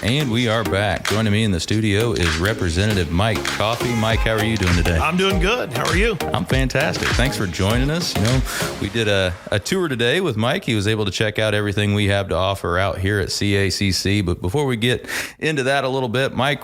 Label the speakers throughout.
Speaker 1: And we are back. Joining me in the studio is Representative Mike Coffey. Mike, how are you doing today?
Speaker 2: I'm doing good. How are you?
Speaker 1: I'm fantastic. Thanks for joining us. We did a tour today with Mike. He was able to check out everything we have to offer out here at CACC. But before we get into that a little bit, Mike,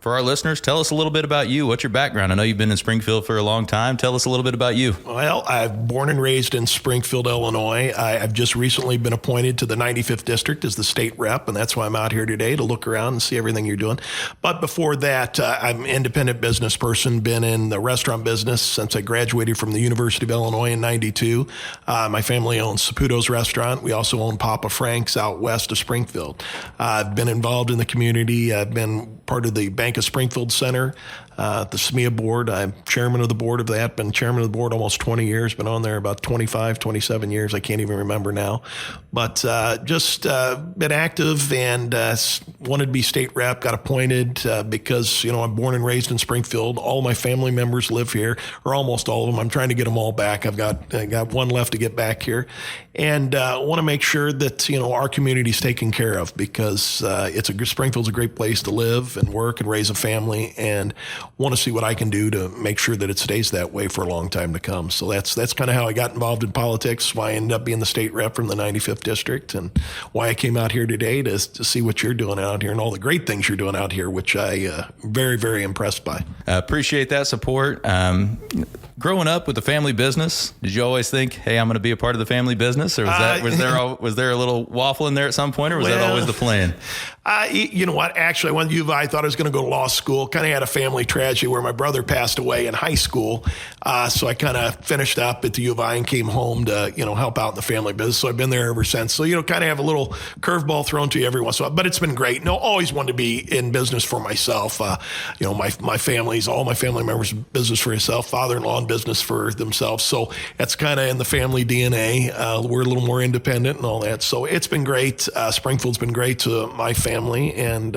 Speaker 1: for our listeners, tell us a little bit about you. What's your background? I know you've been in Springfield for a long time. Tell us a little bit about you.
Speaker 2: Well, I'm born and raised in Springfield, Illinois. I've just recently been appointed to the 95th District as the state rep, and that's why I'm out here today to look around and see everything you're doing. But before that, I'm an independent business person, been in the restaurant business since I graduated from the University of Illinois in 92. My family owns Saputo's Restaurant. We also own Papa Frank's out west of Springfield. I've been involved in the community. I've been part of the Bank of Springfield Center, the SMEA board. I'm chairman of the board of that, been chairman of the board almost 20 years, been on there about 25, 27 years. I can't even remember now. But just been active and wanted to be state rep, got appointed because, I'm born and raised in Springfield. All my family members live here, or almost all of them. I'm trying to get them all back. I got one left to get back here. And want to make sure that, our community's taken care of because Springfield's a great place to live and work and raise a family, and want to see what I can do to make sure that it stays that way for a long time to come. So that's kind of how I got involved in politics, why I ended up being the state rep from the 95th District, and why I came out here today to see what you're doing out here and all the great things you're doing out here, which I very, very impressed by.
Speaker 1: I appreciate that support. Growing up with the family business, did you always think, hey, I'm going to be a part of the family business? Or was there a little waffle in there at some point, or was that always the plan?
Speaker 2: You know what? Actually, I went to U of I. I thought I was going to go to law school. Kind of had a family tragedy where my brother passed away in high school. So I kind of finished up at the U of I and came home to, help out in the family business. So I've been there ever since. So, kind of have a little curveball thrown to you every once in a while. But it's been great. No, always wanted to be in business for myself. My family's, all my family members, business for yourself, father-in-law in business for themselves. So that's kind of in the family DNA. We're a little more independent and all that. So it's been great. Springfield's been great to my family. And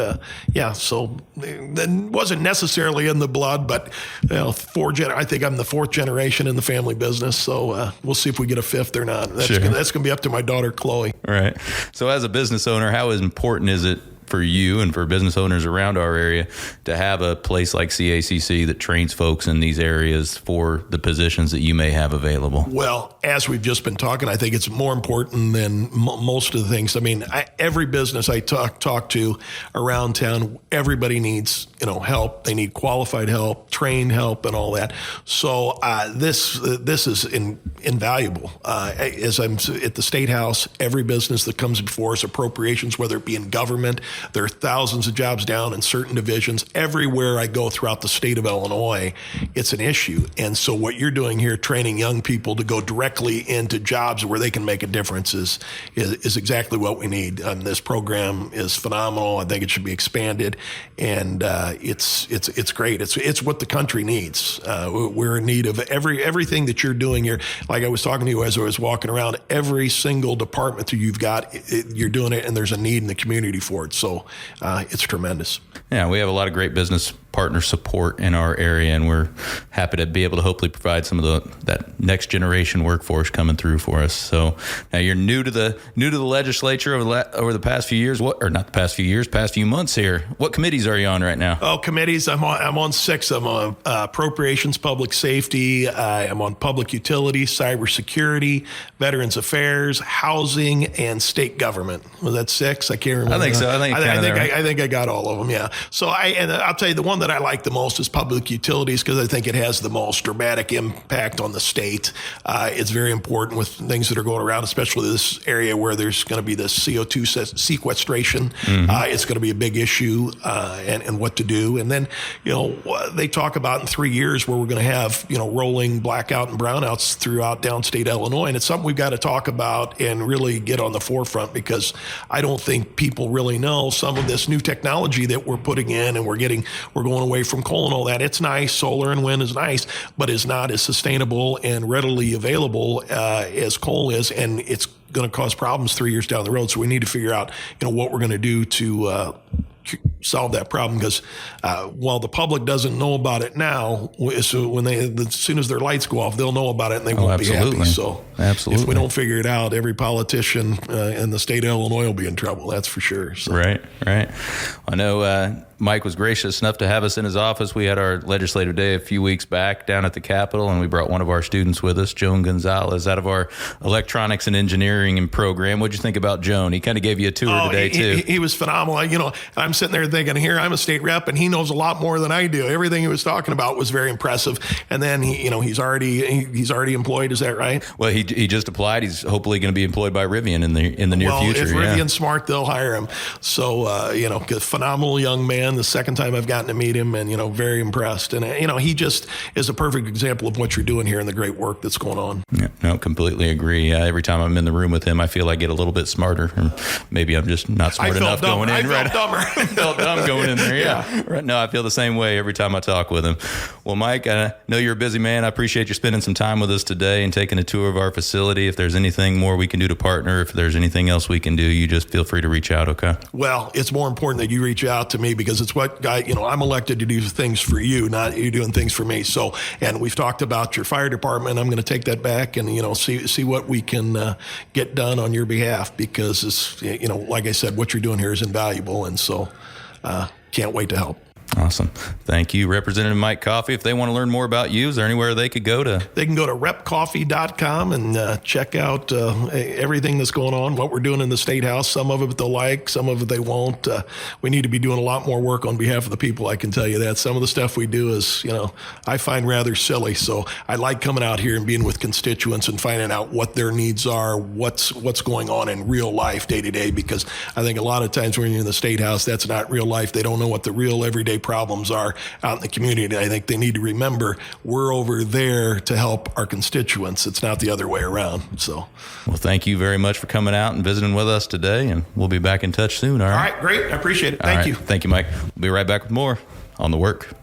Speaker 2: so that wasn't necessarily in the blood, but I think I'm the fourth generation in the family business. So we'll see if we get a fifth or not. That's going to be up to my daughter, Chloe.
Speaker 1: Right. So as a business owner, how important is it for you and for business owners around our area to have a place like CACC that trains folks in these areas for the positions that you may have available?
Speaker 2: Well, as we've just been talking, I think it's more important than most of the things. I mean, every business I talk to around town, everybody needs help. They need qualified help, trained help, and all that. So this is invaluable. As I'm at the State House, every business that comes before us, appropriations, whether it be in government, there are thousands of jobs down in certain divisions. Everywhere I go throughout the state of Illinois, it's an issue. And so what you're doing here, training young people to go directly into jobs where they can make a difference is exactly what we need. This program is phenomenal. I think it should be expanded, and it's great. It's what the country needs. We're in need of everything that you're doing here. Like I was talking to you as I was walking around, every single department that you've got, you're doing it, and there's a need in the community for it. So it's tremendous.
Speaker 1: Yeah, we have a lot of great business partner support in our area, and we're happy to be able to hopefully provide some of that next generation workforce coming through for us. So now you're new to the legislature over the past few years. Past few months here. What committees are you on right now?
Speaker 2: Oh, committees. I'm on 6. I'm on appropriations, public safety. I'm on public utilities, cybersecurity, veterans affairs, housing, and state government. Was that 6? I can't remember.
Speaker 1: I think so.
Speaker 2: I think I got all of them. Yeah. So I'll tell you, the one that I like the most is public utilities because I think it has the most dramatic impact on the state. It's very important with things that are going around, especially this area where there's going to be this CO2 sequestration. Mm-hmm. It's going to be a big issue and what to do. And then, they talk about in 3 years where we're going to have, rolling blackout and brownouts throughout downstate Illinois. And it's something we've got to talk about and really get on the forefront because I don't think people really know some of this new technology that we're putting in, and we're going away from coal and all that. It's nice. Solar and wind is nice, but is not as sustainable and readily available as coal is. And it's going to cause problems 3 years down the road. So we need to figure out, what we're going to do to solve that problem, because while the public doesn't know about it now, so as soon as their lights go off, they'll know about it and they won't be happy. So if we don't figure it out, every politician in the state of Illinois will be in trouble. That's for sure. So.
Speaker 1: Right. I know Mike was gracious enough to have us in his office. We had our legislative day a few weeks back down at the Capitol, and we brought one of our students with us, Joan Gonzalez, out of our electronics and engineering program. What'd you think about Joan? He kind of gave you a tour today, too.
Speaker 2: He was phenomenal. I'm sitting there thinking, here, I'm a state rep, and he knows a lot more than I do. Everything he was talking about was very impressive. And then, he's already employed. Is that right?
Speaker 1: Well, he just applied. He's hopefully going to be employed by Rivian in the near future.
Speaker 2: If Rivian's smart, they'll hire him. So, phenomenal young man. The second time I've gotten to meet him, and very impressed. And he just is a perfect example of what you're doing here and the great work that's going on.
Speaker 1: Yeah, no, completely agree. Every time I'm in the room with him, I feel I get a little bit smarter. Or maybe I'm just not smart enough going in.
Speaker 2: I felt dumber.
Speaker 1: I felt dumb going in there. Yeah. Right. No, I feel the same way every time I talk with him. Well, Mike, I know you're a busy man. I appreciate you spending some time with us today and taking a tour of our facility. If there's anything more we can do to partner, if there's anything else we can do, you just feel free to reach out. Okay.
Speaker 2: Well, it's more important that you reach out to me, because it's what I'm elected to do things for you, not you doing things for me. So, and we've talked about your fire department. I'm going to take that back and, see what we can get done on your behalf, because it's, like I said, what you're doing here is invaluable. And so, can't wait to help.
Speaker 1: Awesome. Thank you, Representative Mike Coffey. If they want to learn more about you, is there anywhere they could go to?
Speaker 2: They can go to repcoffey.com and check out everything that's going on, what we're doing in the State House. Some of it they'll like, some of it they won't. We need to be doing a lot more work on behalf of the people, I can tell you that. Some of the stuff we do is, I find rather silly. So I like coming out here and being with constituents and finding out what their needs are, what's going on in real life day to day, because I think a lot of times when you're in the State House, that's not real life. They don't know what the real everyday problems are out in the community. And I think they need to remember we're over there to help our constituents. It's not the other way around. So,
Speaker 1: well, thank you very much for coming out and visiting with us today, and we'll be back in touch soon. All right,
Speaker 2: great. I appreciate it. Thank you.
Speaker 1: Thank you, Mike. We'll be right back with more on The Work.